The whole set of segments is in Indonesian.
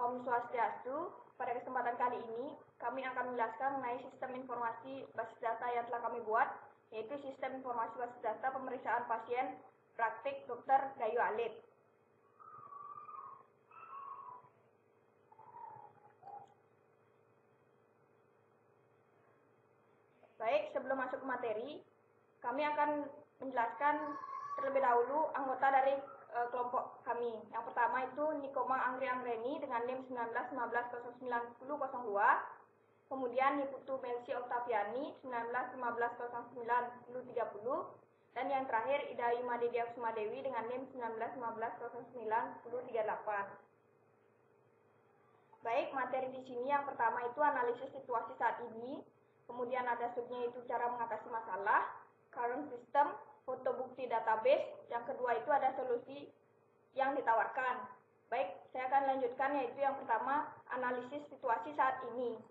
Om Swastiastu. Pada kesempatan kali ini, kami akan menjelaskan mengenai sistem informasi basis data yang telah kami buat, yaitu sistem informasi basis data pemeriksaan pasien praktik Dr. Dayu Alif. Baik, sebelum masuk ke materi, kami akan menjelaskan terlebih dahulu anggota dari kelompok kami. Yang pertama itu Nikoma Angri Angreni dengan NIM 1915091002. Kemudian Niputu Melsi Oktaviani 1915091030. Dan yang terakhir Ida Imade Dia Sumadewi dengan NIM 1915091038. Baik, materi di sini yang pertama itu analisis situasi saat ini. Kemudian ada subnya itu cara mengatasi masalah, current system, foto bukti database. Yang kedua itu ada solusi yang ditawarkan. Baik, saya akan lanjutkan yaitu yang pertama analisis situasi saat ini.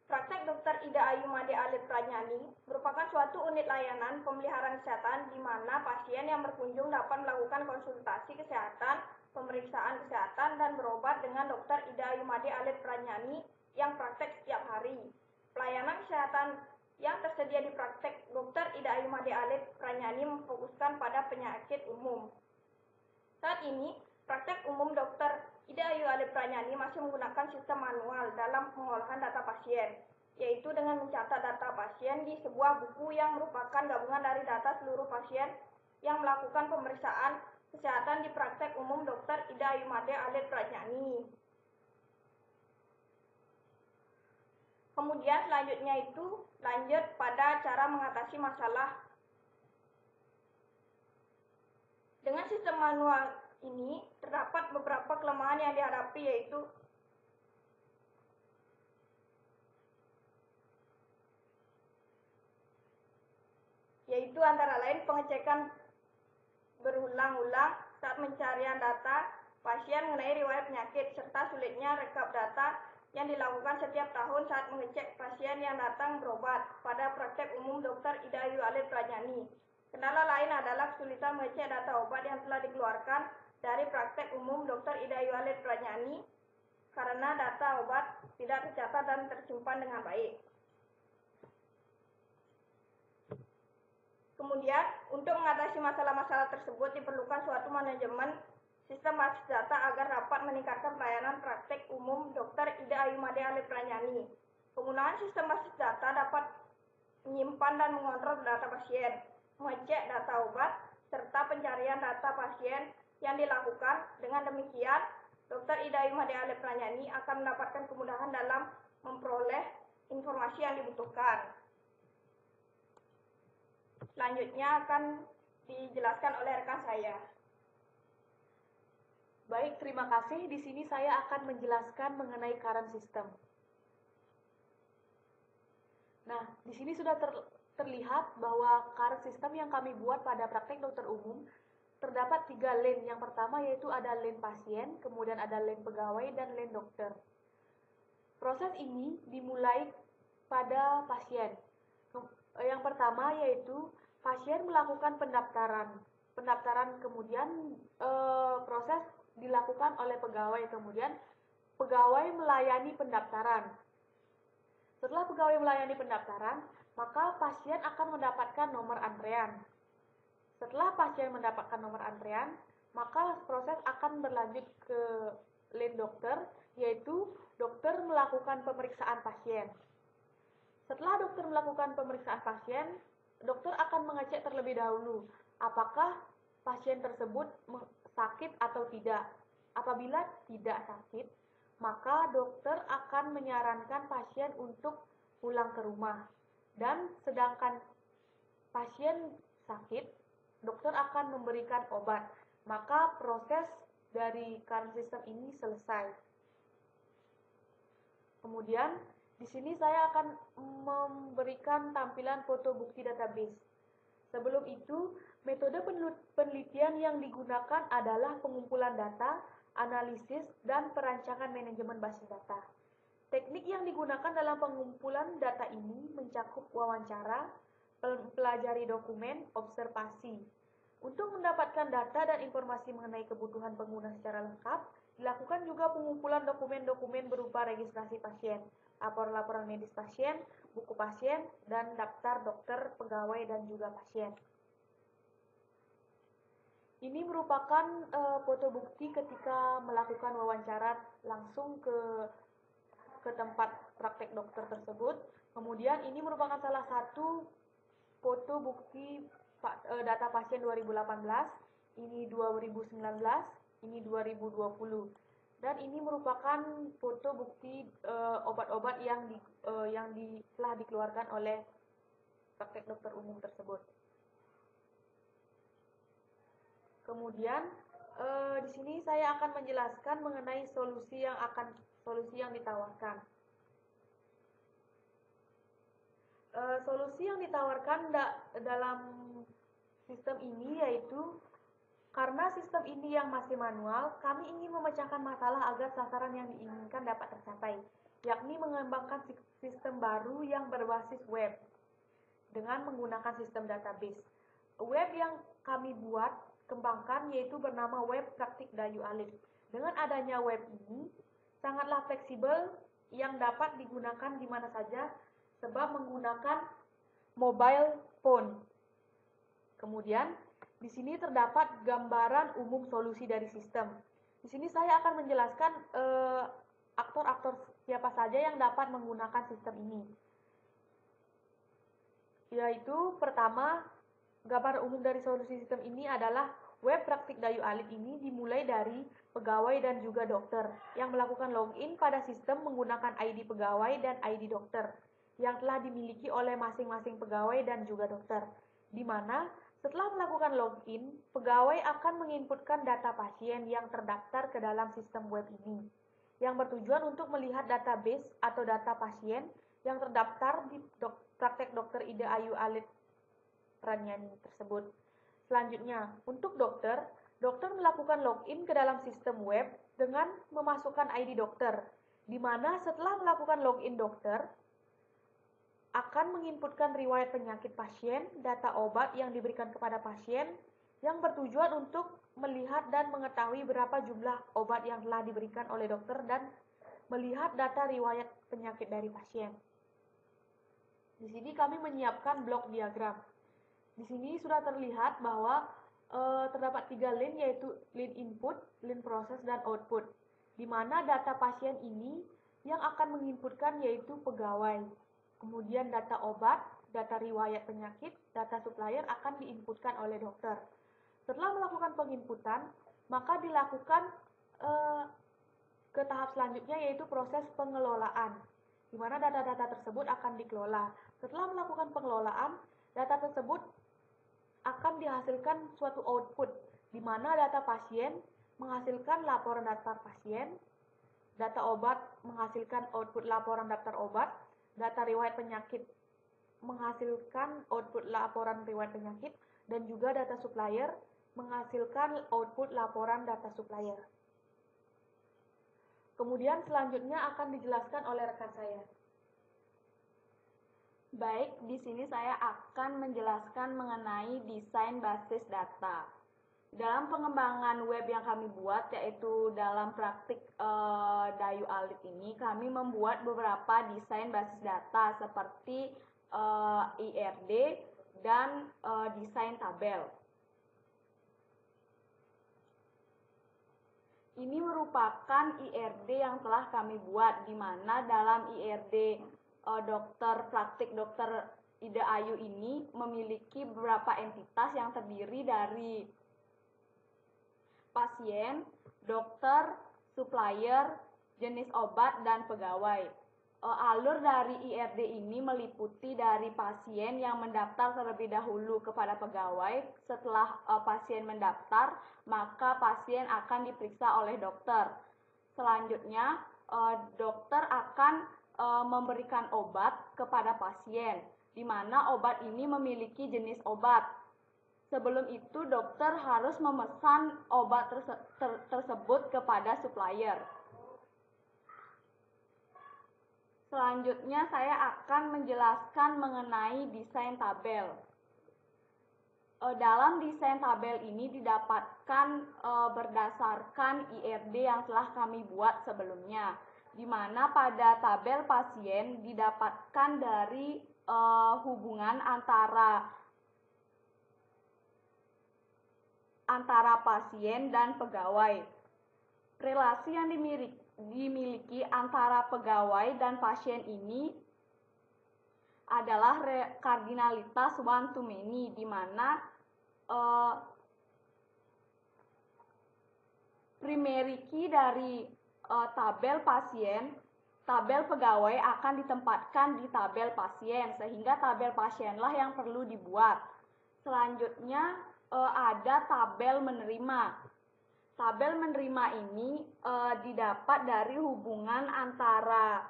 Praktek Dr. Ida Ayu Made Alif Pranyani merupakan suatu unit layanan pemeliharaan kesehatan di mana pasien yang berkunjung dapat melakukan konsultasi kesehatan, pemeriksaan kesehatan, dan berobat dengan Dr. Ida Ayu Made Alif Pranyani yang praktek setiap hari. Pelayanan kesehatan yang tersedia di praktek Dr. Ida Ayu Made Alif Pranyani memfokuskan pada penyakit umum. Saat ini, praktek umum Dr. Ida Ayu Alif Pranyani masih menggunakan sistem manual dalam pengolahan data pasien, yaitu dengan mencatat data pasien di sebuah buku yang merupakan gabungan dari data seluruh pasien yang melakukan pemeriksaan kesehatan di praktek umum Dr. Ida Ayu Made Alif Pranyani. Kemudian selanjutnya itu lanjut pada cara mengatasi masalah. Dengan sistem manual ini terdapat beberapa kelemahan yang dihadapi yaitu antara lain pengecekan berulang-ulang saat pencarian data pasien mengenai riwayat penyakit serta sulitnya rekap data yang dilakukan setiap tahun saat mengecek pasien yang datang berobat pada praktek umum Dr. Ida Ayu Alif Pranyani. Kendala lain adalah kesulitan mengecek data obat yang telah dikeluarkan dari praktek umum Dr. Ida Ayu Alif Pranyani karena data obat tidak tercatat dan tersimpan dengan baik. Kemudian, untuk mengatasi masalah-masalah tersebut diperlukan suatu manajemen sistem basis data agar dapat meningkatkan pelayanan praktek umum Dr. Ida Ayu Made Alif Pranyani. Penggunaan sistem basis data dapat menyimpan dan mengontrol data pasien, mengecek data obat, serta pencarian data pasien yang dilakukan. Dengan demikian, Dr. Ida Ayu Made Alif Pranyani akan mendapatkan kemudahan dalam memperoleh informasi yang dibutuhkan. Selanjutnya akan dijelaskan oleh rekan saya. Baik, terima kasih. Di sini saya akan menjelaskan mengenai current system. Nah, di sini sudah terlihat bahwa current system yang kami buat pada praktek dokter umum terdapat 3 lane. Yang pertama yaitu ada lane pasien, kemudian ada lane pegawai, dan lane dokter. Proses ini dimulai pada pasien. Yang pertama yaitu pasien melakukan pendaftaran. Kemudian proses dilakukan oleh pegawai, kemudian pegawai melayani pendaftaran. Setelah pegawai melayani pendaftaran, maka pasien akan mendapatkan nomor antrean. Setelah pasien mendapatkan nomor antrean, maka proses akan berlanjut ke lane dokter, yaitu dokter melakukan pemeriksaan pasien. Setelah dokter melakukan pemeriksaan pasien, dokter akan mengecek terlebih dahulu apakah pasien tersebut sakit atau tidak. Apabila tidak sakit, maka dokter akan menyarankan pasien untuk pulang ke rumah. Dan sedangkan pasien sakit, dokter akan memberikan obat. Maka proses dari current system ini selesai. Kemudian di sini saya akan memberikan tampilan foto bukti database. Sebelum itu, metode penelitian yang digunakan adalah pengumpulan data, analisis, dan perancangan manajemen basis data. Teknik yang digunakan dalam pengumpulan data ini mencakup wawancara, pelajari dokumen, observasi. Untuk mendapatkan data dan informasi mengenai kebutuhan pengguna secara lengkap, dilakukan juga pengumpulan dokumen-dokumen berupa registrasi pasien, laporan medis pasien, buku pasien, dan daftar dokter, pegawai, dan juga pasien. Ini merupakan foto bukti ketika melakukan wawancara langsung ke tempat praktek dokter tersebut. Kemudian ini merupakan salah satu foto bukti data pasien 2018, ini 2019, ini 2020. Dan ini merupakan foto bukti obat-obat yang telah dikeluarkan oleh praktek dokter umum tersebut. Kemudian di sini saya akan menjelaskan mengenai solusi yang ditawarkan. Solusi yang ditawarkan dalam sistem ini yaitu karena sistem ini yang masih manual, kami ingin memecahkan masalah agar sasaran yang diinginkan dapat tercapai, yakni mengembangkan sistem baru yang berbasis web dengan menggunakan sistem database. Web yang kami kembangkan yaitu bernama Web Praktik Dayu Alit. Dengan adanya web ini, sangatlah fleksibel yang dapat digunakan di mana saja sebab menggunakan mobile phone. Kemudian, di sini terdapat gambaran umum solusi dari sistem. Di sini saya akan menjelaskan aktor-aktor siapa saja yang dapat menggunakan sistem ini. Yaitu pertama, gambar umum dari solusi sistem ini adalah Web Praktik Dayu Alit ini dimulai dari pegawai dan juga dokter yang melakukan login pada sistem menggunakan ID pegawai dan ID dokter yang telah dimiliki oleh masing-masing pegawai dan juga dokter, di mana setelah melakukan login, pegawai akan menginputkan data pasien yang terdaftar ke dalam sistem web ini, yang bertujuan untuk melihat database atau data pasien yang terdaftar di praktek dokter Ida Ayu Alit Pranyani tersebut. Selanjutnya, untuk dokter melakukan login ke dalam sistem web dengan memasukkan ID dokter, di mana setelah melakukan login dokter, akan menginputkan riwayat penyakit pasien, data obat yang diberikan kepada pasien, yang bertujuan untuk melihat dan mengetahui berapa jumlah obat yang telah diberikan oleh dokter dan melihat data riwayat penyakit dari pasien. Di sini kami menyiapkan blok diagram. Di sini sudah terlihat bahwa terdapat 3 lane, yaitu lane input, lane proses, dan output, di mana data pasien ini yang akan menginputkan yaitu pegawai. Kemudian data obat, data riwayat penyakit, data supplier akan diinputkan oleh dokter. Setelah melakukan penginputan, maka dilakukan ke tahap selanjutnya yaitu proses pengelolaan, di mana data-data tersebut akan dikelola. Setelah melakukan pengelolaan, data tersebut akan dihasilkan suatu output, di mana data pasien menghasilkan laporan daftar pasien, data obat menghasilkan output laporan daftar obat, data riwayat penyakit menghasilkan output laporan riwayat penyakit, dan juga data supplier menghasilkan output laporan data supplier. Kemudian selanjutnya akan dijelaskan oleh rekan saya. Baik, di sini saya akan menjelaskan mengenai desain basis data. Dalam pengembangan web yang kami buat, yaitu dalam praktik Dayu Alit ini, kami membuat beberapa desain basis data seperti IRD dan desain tabel. Ini merupakan IRD yang telah kami buat, di mana dalam IRD praktik dokter Ida Ayu ini memiliki beberapa entitas yang terdiri dari pasien, dokter, supplier, jenis obat, dan pegawai. Alur dari IRD ini meliputi dari pasien yang mendaftar terlebih dahulu kepada pegawai. Setelah pasien mendaftar, maka pasien akan diperiksa oleh dokter. Selanjutnya, dokter akan memberikan obat kepada pasien, di mana obat ini memiliki jenis obat. Sebelum itu, dokter harus memesan obat tersebut kepada supplier. Selanjutnya, saya akan menjelaskan mengenai desain tabel. Dalam desain tabel ini didapatkan berdasarkan IRD yang telah kami buat sebelumnya, di mana pada tabel pasien didapatkan dari hubungan antara pasien dan pegawai. Relasi yang dimiliki antara pegawai dan pasien ini adalah kardinalitas one to many, di mana primary key dari tabel pasien, tabel pegawai akan ditempatkan di tabel pasien, sehingga tabel pasienlah yang perlu dibuat. Selanjutnya ada tabel menerima. Tabel menerima ini didapat dari hubungan antara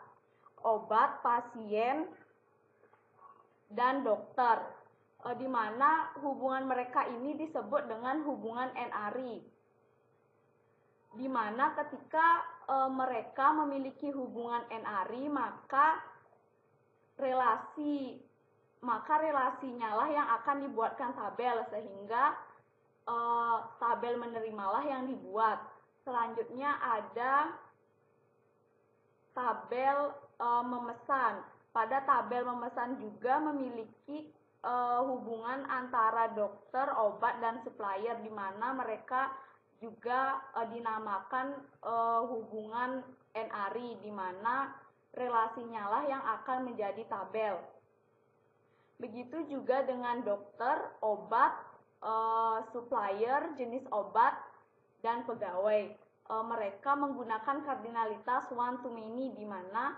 obat, pasien, dan dokter, di mana hubungan mereka ini disebut dengan hubungan NRI, di mana ketika mereka memiliki hubungan NRI, maka relasinya lah yang akan dibuatkan tabel, sehingga tabel menerimalah yang dibuat. Selanjutnya ada tabel memesan. Pada tabel memesan juga memiliki hubungan antara dokter, obat, dan supplier, di mana mereka juga dinamakan hubungan NRI, di mana relasinya lah yang akan menjadi tabel. Begitu juga dengan dokter, obat, supplier, jenis obat, dan pegawai. Mereka menggunakan kardinalitas one to many, di mana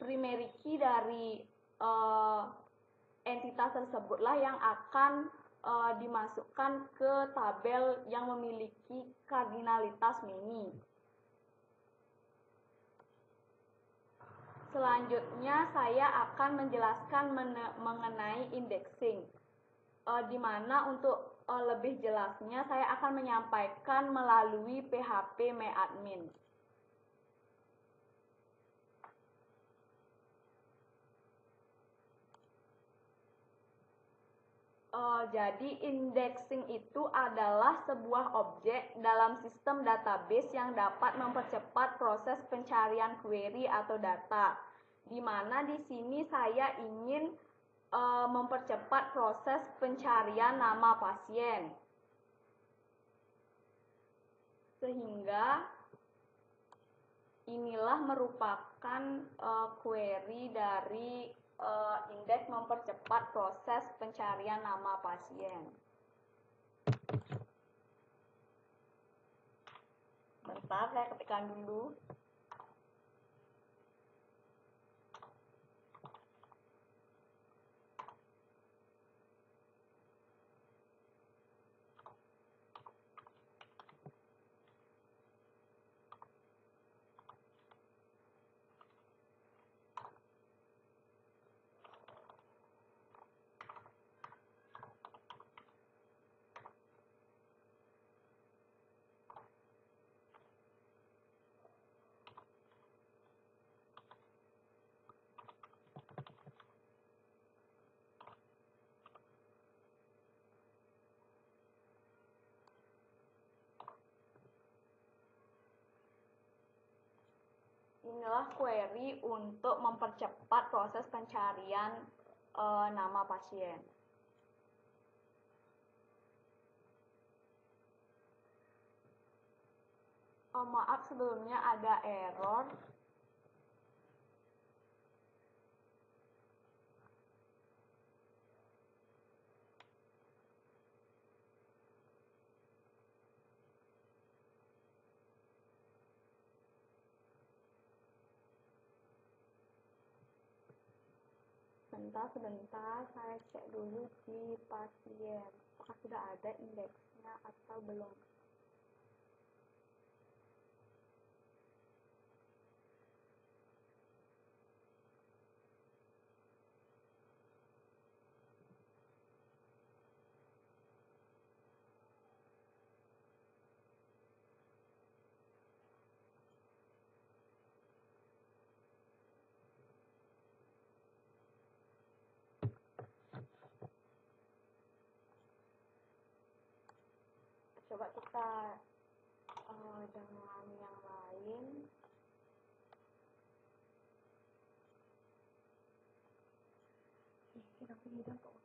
primary key dari entitas tersebutlah yang akan dimasukkan ke tabel yang memiliki kardinalitas many. Selanjutnya saya akan menjelaskan mengenai indexing, di mana untuk lebih jelasnya saya akan menyampaikan melalui PHP MyAdmin. Jadi indexing itu adalah sebuah objek dalam sistem database yang dapat mempercepat proses pencarian query atau data. Di mana di sini saya ingin mempercepat proses pencarian nama pasien. Sehingga inilah merupakan query dari indeks mempercepat proses pencarian nama pasien. Bentar, saya ketikkan dulu. Inilah query untuk mempercepat proses pencarian nama pasien. Maaf sebelumnya ada error. Sebentar, saya cek dulu di pasien. Apakah sudah ada indeksnya atau belum? Coba kita dengan yang lain. Kita pilih kok.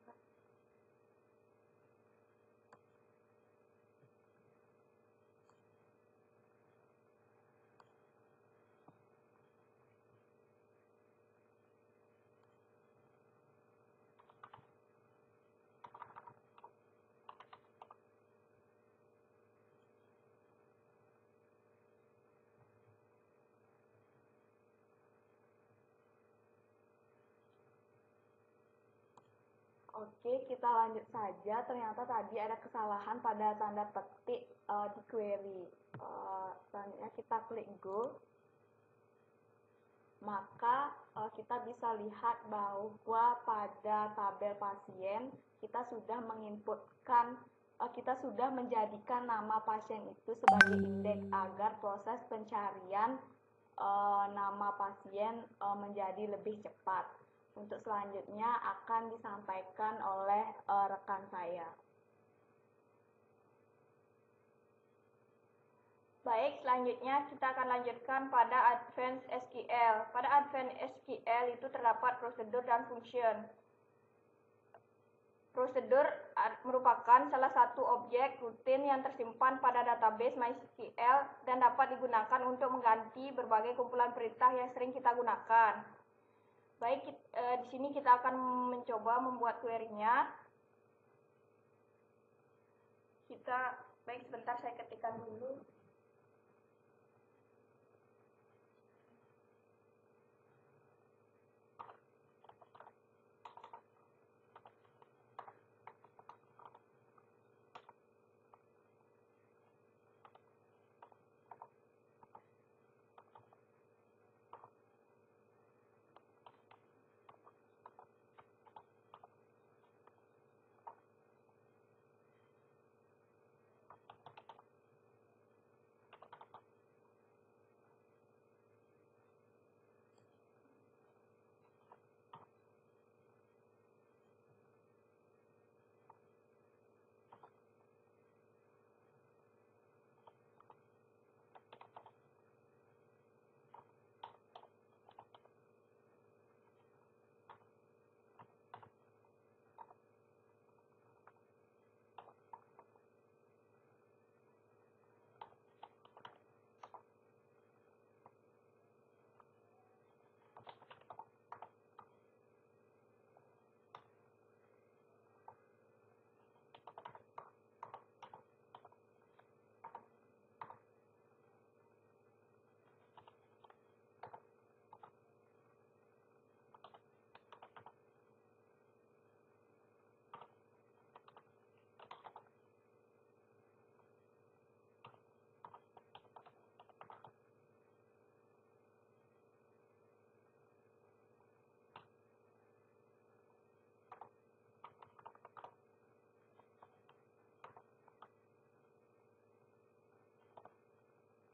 Oke, kita lanjut saja. Ternyata tadi ada kesalahan pada tanda petik di query. Selanjutnya kita klik go. Maka kita bisa lihat bahwa pada tabel pasien kita sudah menjadikan nama pasien itu sebagai indeks agar proses pencarian nama pasien menjadi lebih cepat. Untuk selanjutnya akan disampaikan oleh rekan saya. Baik, selanjutnya kita akan lanjutkan pada Advanced SQL. Pada Advanced SQL itu terdapat prosedur dan function. Prosedur merupakan salah satu objek rutin yang tersimpan pada database MySQL dan dapat digunakan untuk mengganti berbagai kumpulan perintah yang sering kita gunakan. Baik, di sini kita akan mencoba membuat query-nya. Baik, sebentar saya ketikkan dulu.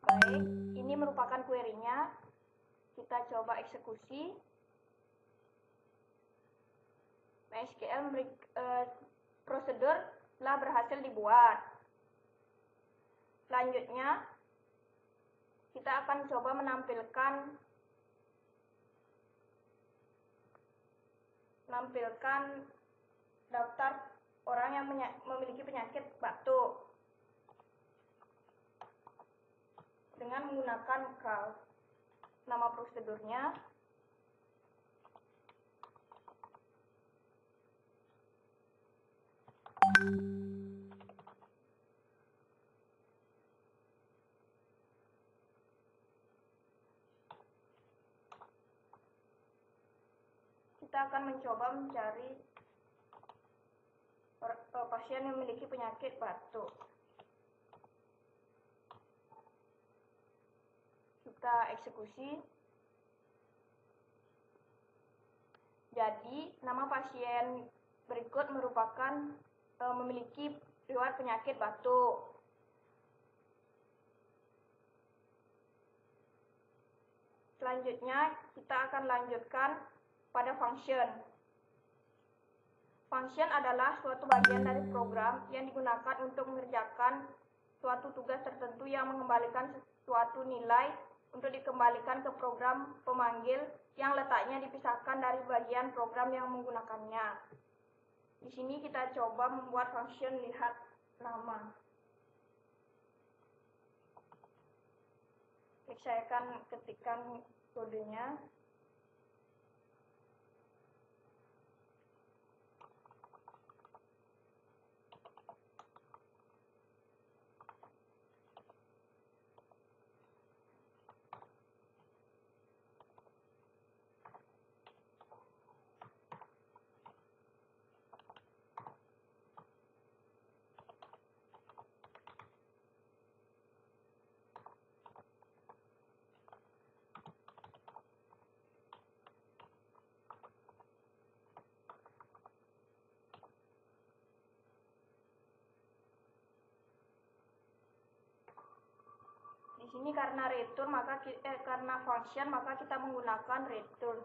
Baik, ini merupakan query-nya. Kita coba eksekusi. MySQL prosedur telah berhasil dibuat. Selanjutnya, kita akan coba menampilkan daftar orang yang memiliki penyakit batuk dengan menggunakan CRAL. Nama prosedurnya kita akan mencoba mencari pasien yang memiliki penyakit batuk. Kita eksekusi. Jadi, nama pasien berikut merupakan memiliki riwayat penyakit batuk. Selanjutnya, kita akan lanjutkan pada function. Function adalah suatu bagian dari program yang digunakan untuk mengerjakan suatu tugas tertentu yang mengembalikan suatu nilai untuk dikembalikan ke program pemanggil yang letaknya dipisahkan dari bagian program yang menggunakannya. Di sini kita coba membuat function lihat nama. Saya akan ketikkan kodenya. Di sini karena return karena function maka kita menggunakan return.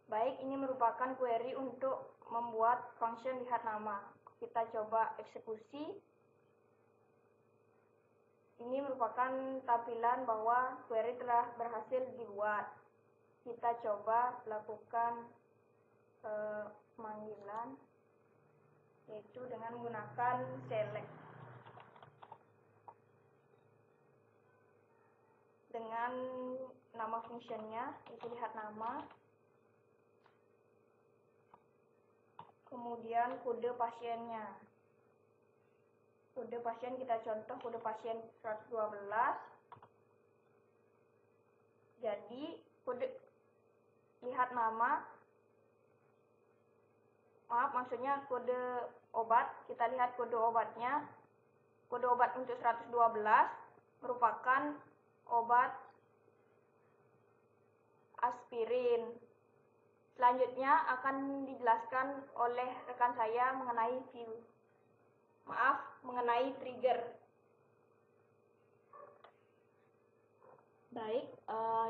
Baik, ini merupakan query untuk membuat function lihat nama. Kita coba eksekusi. Ini merupakan tampilan bahwa query telah berhasil dibuat. Kita coba lakukan pemanggilan, yaitu dengan menggunakan select. Dengan nama fungsinya, itu lihat nama. Kemudian kode pasiennya. Kode pasien kita contoh kode pasien 112. Jadi kode lihat nama, maksudnya kode obat, kita lihat kode obatnya. Kode obat untuk 112 merupakan obat aspirin. Selanjutnya akan dijelaskan oleh rekan saya mengenai mengenai trigger. Baik,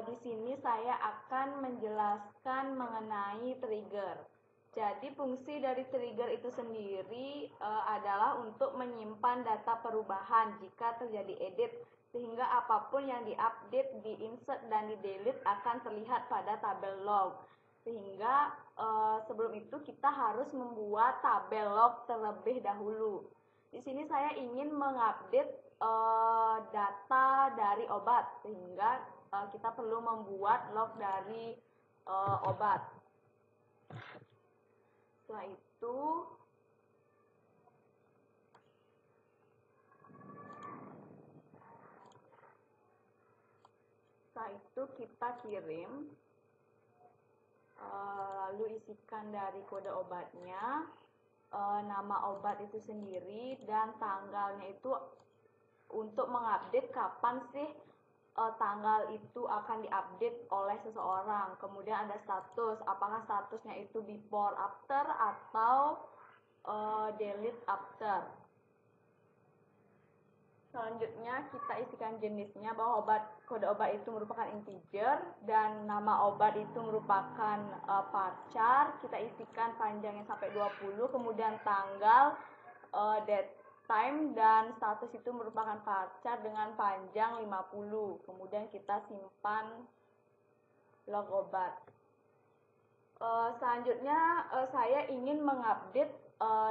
di sini saya akan menjelaskan mengenai trigger. Jadi fungsi dari trigger itu sendiri adalah untuk menyimpan data perubahan jika terjadi edit, sehingga apapun yang diupdate, diinsert, dan di-delete akan terlihat pada tabel log. Sehingga sebelum itu kita harus membuat tabel log terlebih dahulu. Di sini saya ingin mengupdate data dari obat, sehingga kita perlu membuat log dari obat. Setelah itu kita kirim, lalu isikan dari kode obatnya, nama obat itu sendiri dan tanggalnya itu untuk mengupdate kapan sih tanggal itu akan diupdate oleh seseorang. Kemudian ada status, apakah statusnya itu before after atau delete after. Selanjutnya kita isikan jenisnya, bahwa kode obat itu merupakan integer dan nama obat itu merupakan varchar. Kita isikan panjangnya sampai 20, kemudian tanggal, date time, dan status itu merupakan varchar dengan panjang 50. Kemudian kita simpan log obat. Selanjutnya saya ingin mengupdate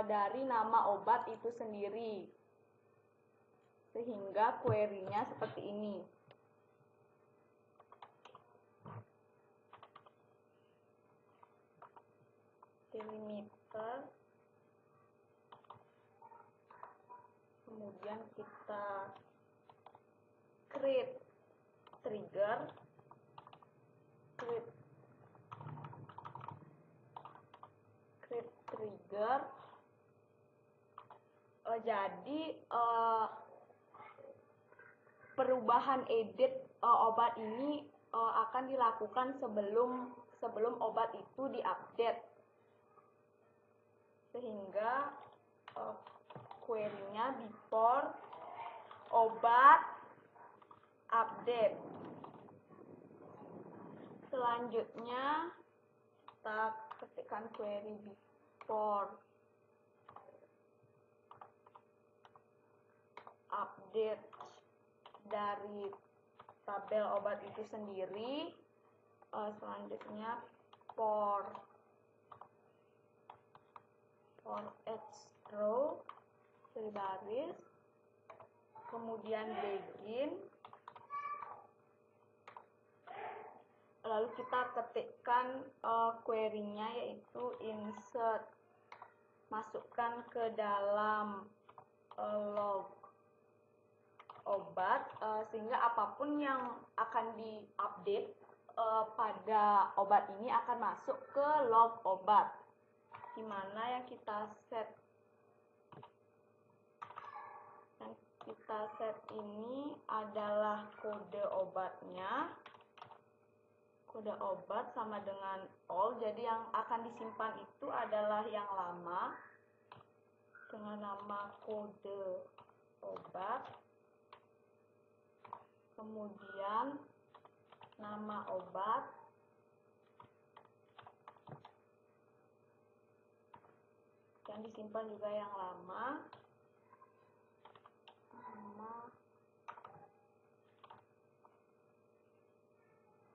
dari nama obat itu sendiri, sehingga query-nya seperti ini. Delimiter, kemudian kita create trigger, create trigger. Jadi perubahan edit obat ini akan dilakukan sebelum obat itu diupdate, sehingga query-nya before obat update. Selanjutnya kita ketikkan query before update dari tabel obat itu sendiri. Selanjutnya for each row, dari baris, kemudian begin, lalu kita ketikkan query-nya, yaitu insert, masukkan ke dalam log obat, sehingga apapun yang akan diupdate pada obat ini akan masuk ke log obat, di mana yang kita set ini adalah kode obatnya. Kode obat sama dengan all, jadi yang akan disimpan itu adalah yang lama dengan nama kode obat, kemudian nama obat, yang disimpan juga yang lama,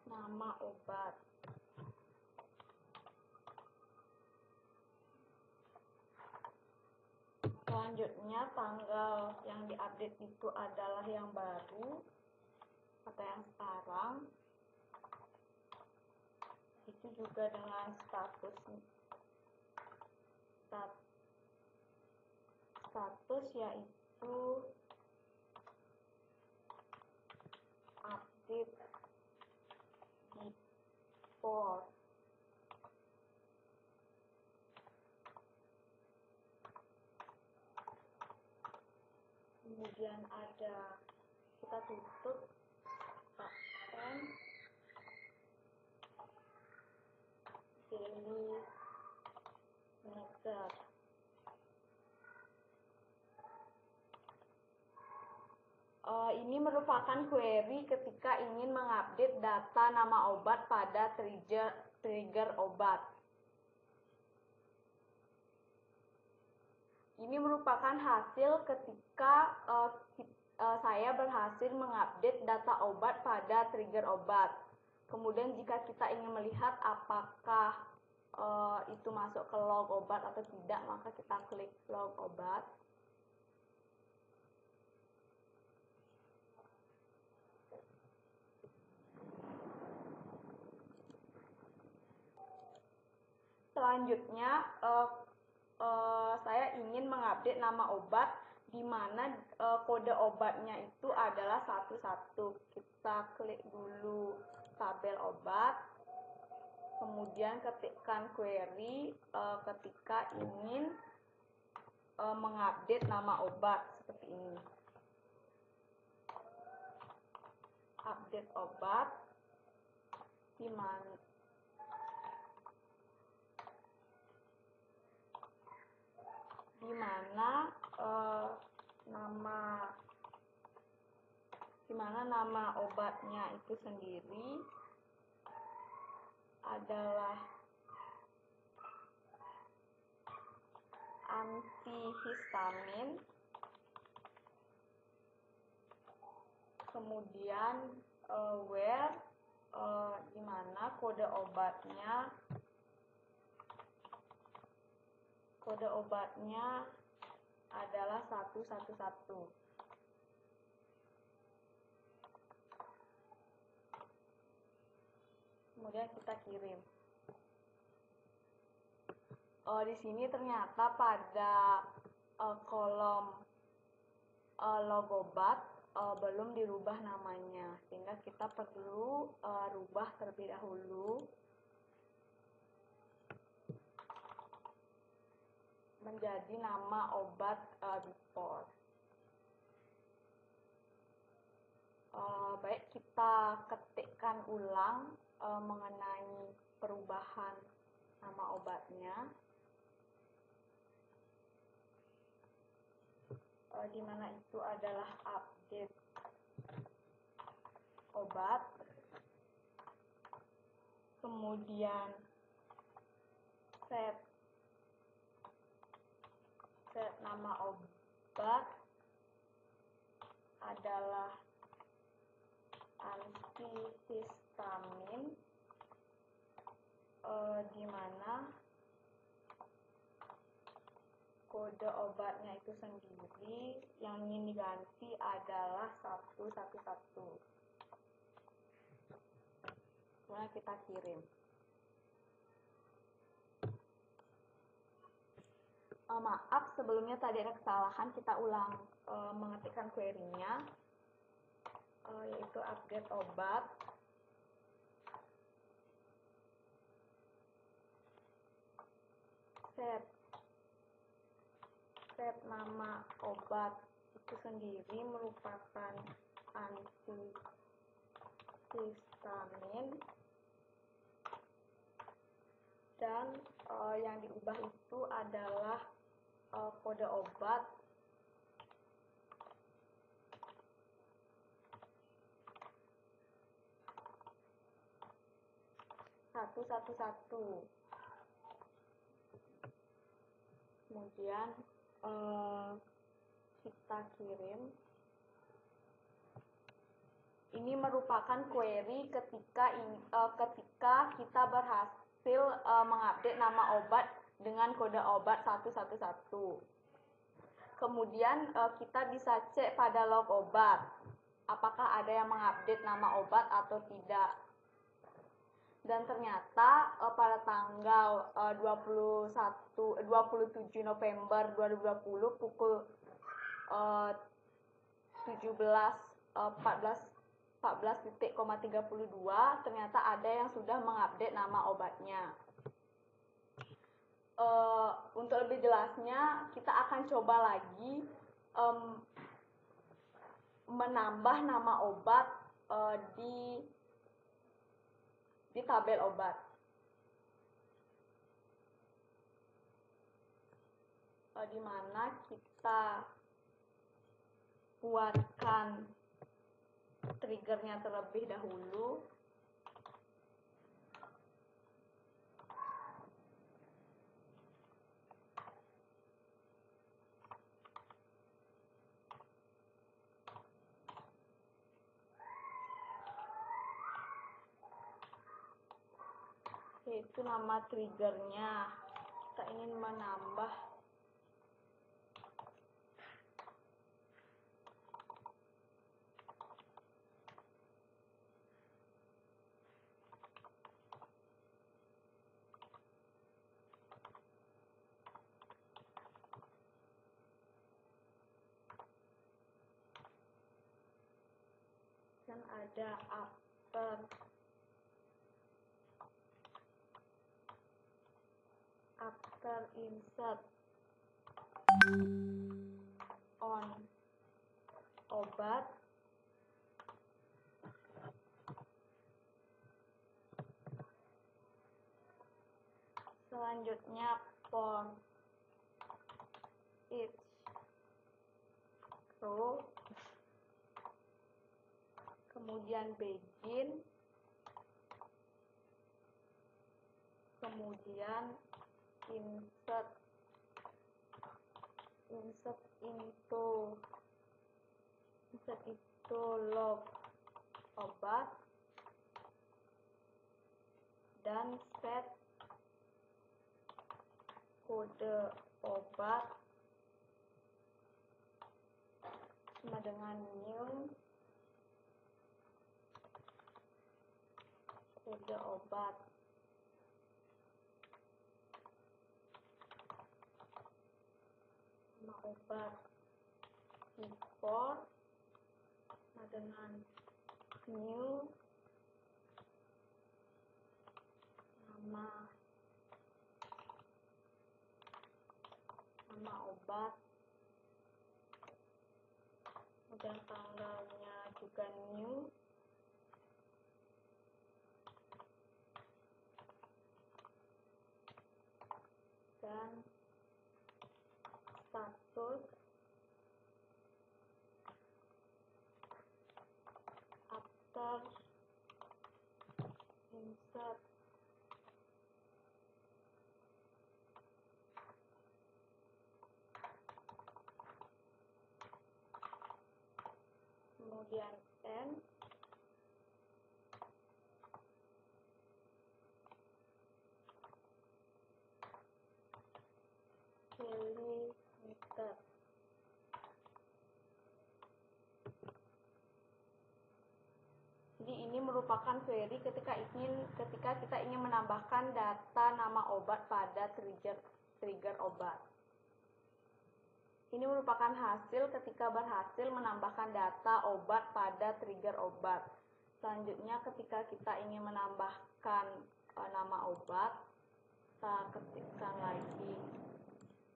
nama obat. Selanjutnya tanggal yang diupdate itu adalah yang baru atau yang sekarang. Itu juga dengan status yaitu update before. Kemudian ada, kita tutup and daily meter. Ini merupakan query ketika ingin mengupdate data nama obat pada trigger obat. Ini merupakan hasil ketika saya berhasil mengupdate data obat pada trigger obat. Kemudian jika kita ingin melihat apakah itu masuk ke log obat atau tidak, maka kita klik log obat. Selanjutnya saya ingin mengupdate nama obat, di mana kode obatnya itu adalah 11. Kita klik dulu tabel obat, kemudian ketikkan query ketika ingin mengupdate nama obat seperti ini. Update obat di mana nama obatnya itu sendiri adalah antihistamin. Kemudian where di mana kode obatnya adalah 111. Kemudian kita kirim. Di sini ternyata pada kolom logo obat belum dirubah namanya, sehingga kita perlu rubah terlebih dahulu menjadi nama obat before. Baik, kita ketikkan ulang mengenai perubahan nama obatnya, di mana itu adalah update obat, kemudian set nama obat adalah antihistamin, di mana kode obatnya itu sendiri yang ingin diganti adalah 111. Kemudian kita kirim. Maaf, sebelumnya tadi ada kesalahan, kita ulang mengetikkan query-nya, yaitu update obat, set nama obat itu sendiri merupakan antihistamin, dan yang diubah itu adalah kode obat (111). Kemudian kita kirim. Ini merupakan query ketika kita berhasil mengupdate nama obat dengan kode obat 111. Kemudian kita bisa cek pada log obat apakah ada yang mengupdate nama obat atau tidak. Dan ternyata pada tanggal 27 November 2020 pukul 14.32 ternyata ada yang sudah mengupdate nama obatnya. Untuk lebih jelasnya kita akan coba lagi menambah nama obat di tabel obat. Di mana kita buatkan triggernya terlebih dahulu. Yaitu nama triggernya, kita ingin menambah dan ada after insert on obat selanjutnya for each row, kemudian begin, kemudian insert into log obat, dan set kode obat sama dengan new kode obat. Nama obat before sama dengan new nama obat, kemudian tanggalnya juga new, dan status after insert kemudian end, daily meter. Jadi ini merupakan query ketika kita ingin menambahkan data nama obat pada trigger obat. Ini merupakan hasil ketika berhasil menambahkan data obat pada trigger obat. Selanjutnya ketika kita ingin menambahkan nama obat, kita ketikkan lagi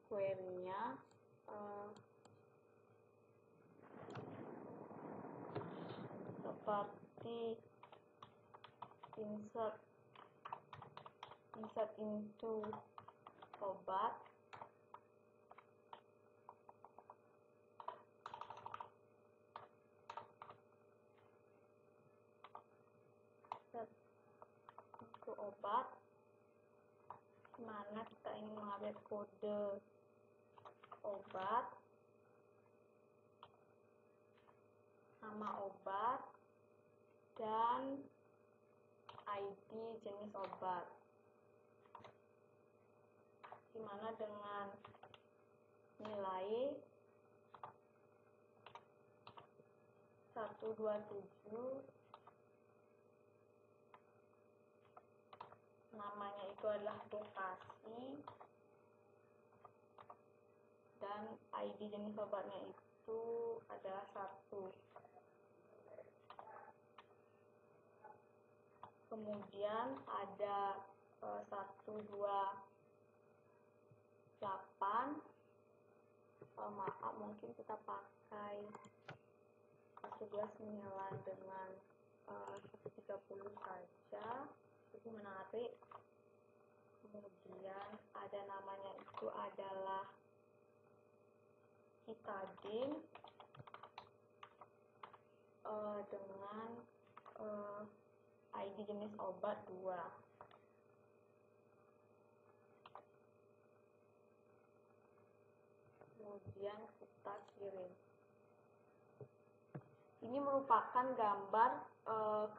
query-nya, seperti insert into obat, obat, mana kita ingin mengambil kode obat, nama obat, dan ID jenis obat, dimana dengan nilai 127, namanya itu adalah lokasi, dan ID jenis obatnya itu adalah 1. Kemudian ada 128, maaf mungkin kita pakai 129 dengan 130 saja, itu menarik. Kemudian ada namanya itu adalah Kitadin dengan ID jenis obat 2. Kemudian kita kirim. Ini merupakan gambar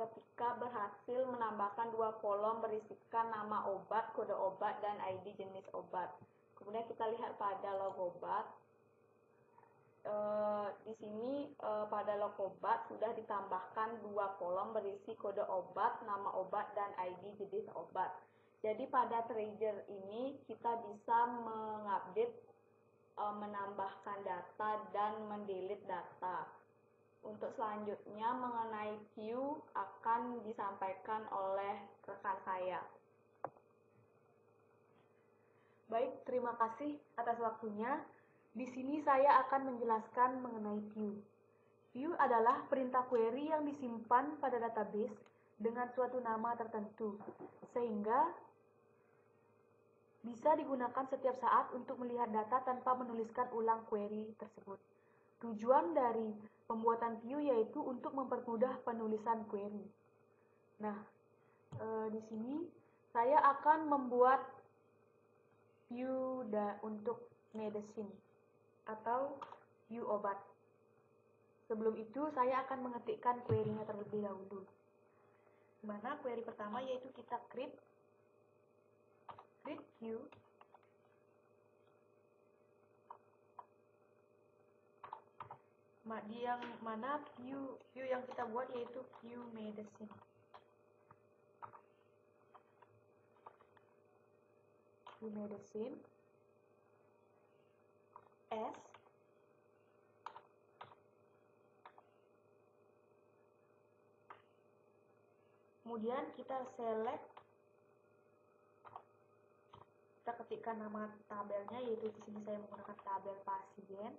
ketika berhasil menambahkan 2 kolom berisikan nama obat, kode obat, dan ID jenis obat. Kemudian kita lihat pada log obat. Di sini pada log obat sudah ditambahkan 2 kolom berisi kode obat, nama obat, dan ID jenis obat. Jadi pada trigger ini kita bisa mengupdate, menambahkan data, dan mendelete data. Untuk selanjutnya mengenai queue akan disampaikan oleh rekan saya. Baik, terima kasih atas waktunya. Di sini saya akan menjelaskan mengenai view. View adalah perintah query yang disimpan pada database dengan suatu nama tertentu, sehingga bisa digunakan setiap saat untuk melihat data tanpa menuliskan ulang query tersebut. Tujuan dari pembuatan view yaitu untuk mempermudah penulisan query. Nah, di sini saya akan membuat view untuk medicine atau view obat. Sebelum itu saya akan mengetikkan query-nya terlebih dahulu. Dimana query pertama yaitu kita create view yang mana view yang kita buat yaitu view medicine. View medicine S kemudian kita select, kita ketikkan nama tabelnya yaitu di sini saya menggunakan tabel pasien.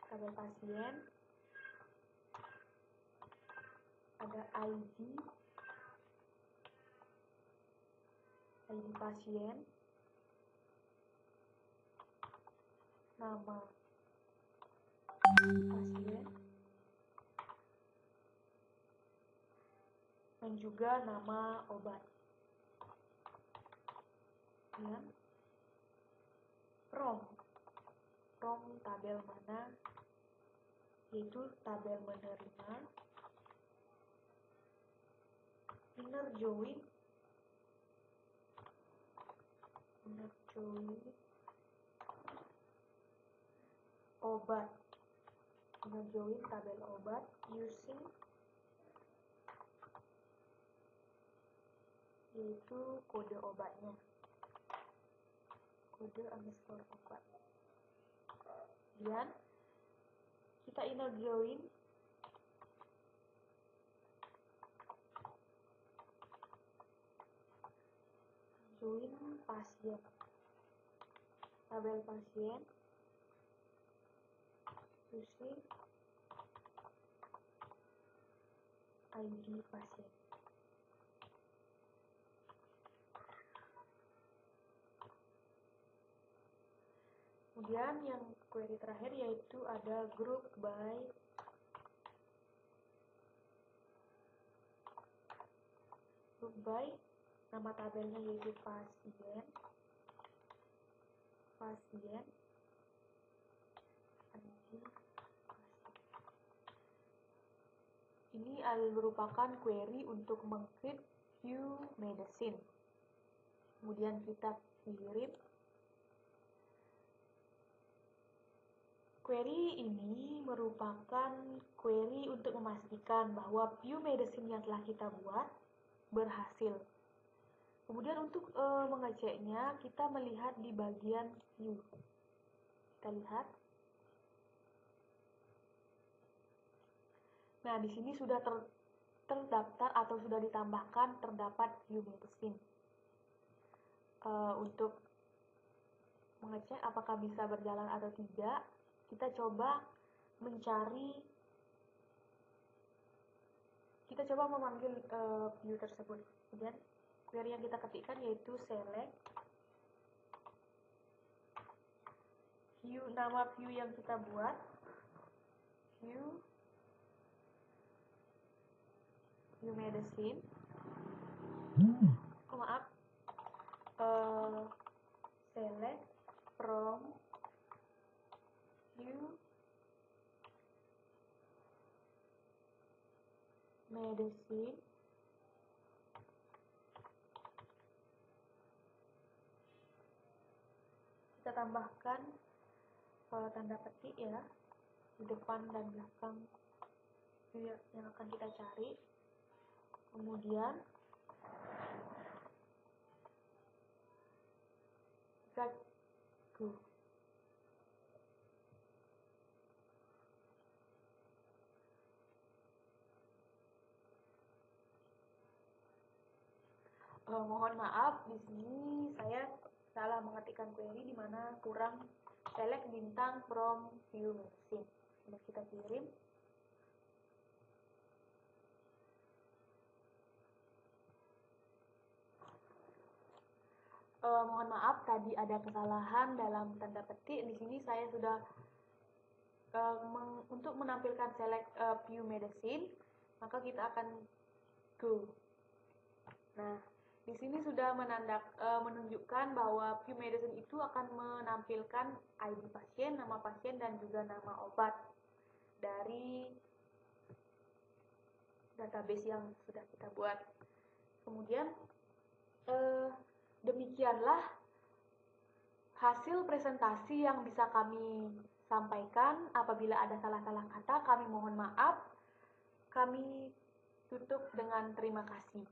Tabel pasien ada ID pasien, nama pasien, dan juga nama obat. Ya. From tabel mana, yaitu tabel menerima. Inner join obat. Inner join tabel obat using yaitu kode obatnya, kode underscore obat. Kemudian kita inner join pasien, tabel pasien using ID pasien. Kemudian yang query terakhir yaitu ada group by nama tabelnya yaitu pasien ID pasien. Ini merupakan query untuk meng-create view medicine. Kemudian kita kirim. Query ini merupakan query untuk memastikan bahwa view medicine yang telah kita buat berhasil. Kemudian untuk mengeceknya, kita melihat di bagian view. Kita lihat. Nah, di sini sudah terdaftar atau sudah ditambahkan terdapat view medicine. Untuk mengecek apakah bisa berjalan atau tidak, kita coba memanggil view tersebut. Kemudian query yang kita ketikkan yaitu select view, nama view yang kita buat view medicine. Select from view medicine kita tambahkan tanda petik ya di depan dan belakang view yang akan kita cari. Kemudian kita go. Mohon maaf, di sini saya salah mengetikkan query di mana kurang select bintang from view medicine. Sudah kita kirim. Mohon maaf tadi ada kesalahan dalam tanda petik. Di sini saya sudah untuk menampilkan select view medicine, maka kita akan go. Nah, di sini sudah menunjukkan bahwa view medicine itu akan menampilkan ID pasien, nama pasien, dan juga nama obat dari database yang sudah kita buat. Kemudian demikianlah hasil presentasi yang bisa kami sampaikan. Apabila ada salah-salah kata, kami mohon maaf. Kami tutup dengan terima kasih.